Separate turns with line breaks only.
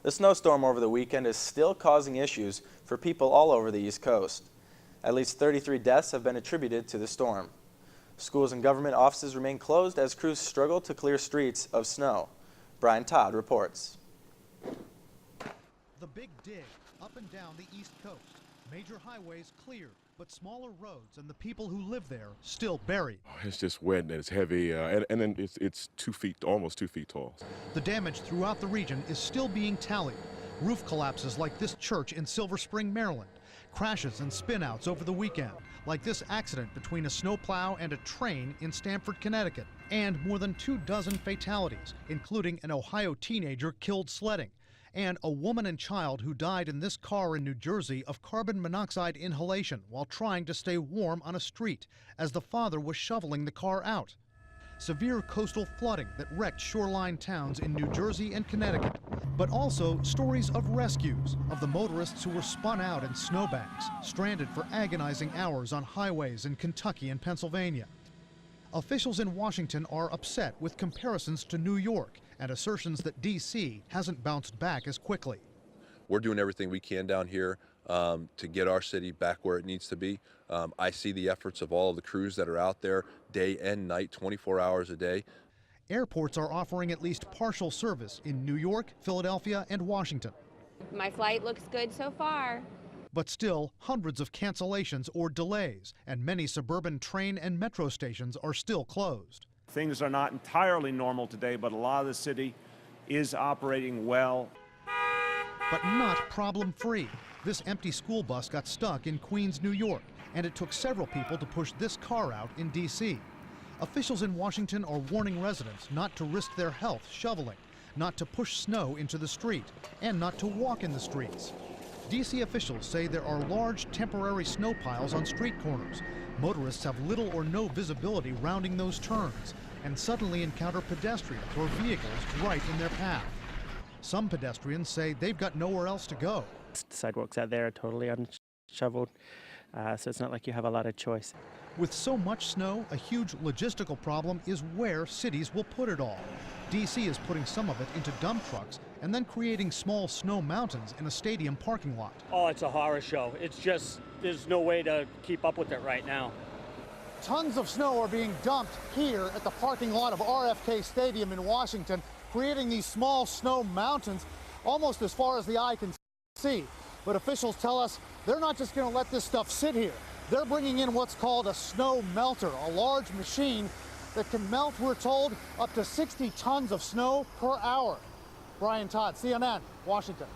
The snowstorm over the weekend is still causing issues for people all over the East Coast. At least 33 deaths have been attributed to the storm. Schools and government offices remain closed as crews struggle to clear streets of snow. Brian Todd reports.
The Big Dig up and down the East Coast. Major highways cleared, but smaller roads and the people who live there still buried.
It's just wet and it's heavy, and then it's 2 feet, almost 2 feet tall.
The damage throughout the region is still being tallied. Roof collapses like this church in Silver Spring, Maryland. Crashes and spinouts over the weekend, like this accident between a snowplow and a train in Stamford, Connecticut. And more than 24 fatalities, including an Ohio teenager killed sledding, and a woman and child who died in this car in New Jersey of carbon monoxide inhalation while trying to stay warm on a street as the father was shoveling the car out. Severe coastal flooding that wrecked shoreline towns in New Jersey and Connecticut, but also stories of rescues of the motorists who were spun out in snowbanks, stranded for agonizing hours on highways in Kentucky and Pennsylvania. Officials in Washington are upset with comparisons to New York and assertions that D.C. hasn't bounced back as quickly.
We're doing everything we can down here to get our city back where it needs to be. I see the efforts of all of the crews that are out there day and night, 24 hours a day.
Airports are offering at least partial service in New York, Philadelphia, and Washington.
My flight looks good so far.
But still, hundreds of cancellations or delays, and many suburban train and metro stations are still closed.
Things are not entirely normal today, but a lot of the city is operating well.
But not problem-free. This empty school bus got stuck in Queens, New York, and it took several people to push this car out in D.C. Officials in Washington are warning residents not to risk their health shoveling, not to push snow into the street, and not to walk in the streets. D.C. officials say there are large temporary snow piles on street corners. Motorists have little or no visibility rounding those turns and suddenly encounter pedestrians or vehicles right in their path. Some pedestrians say they've got nowhere else to go.
The sidewalks out there are totally unshoveled, so it's not like you have a lot of choice.
With so much snow, a huge logistical problem is where cities will put it all. D.C. is putting some of it into dump trucks and then creating small snow mountains in a stadium parking lot.
Oh, it's a horror show. It's just, there's no way to keep up with it right now.
Tons of snow are being dumped here at the parking lot of RFK Stadium in Washington, creating these small snow mountains almost as far as the eye can see. But officials tell us they're not just going to let this stuff sit here. They're bringing in what's called a snow melter, a large machine that can melt, we're told, up to 60 tons of snow per hour. Brian Todd, CNN, Washington.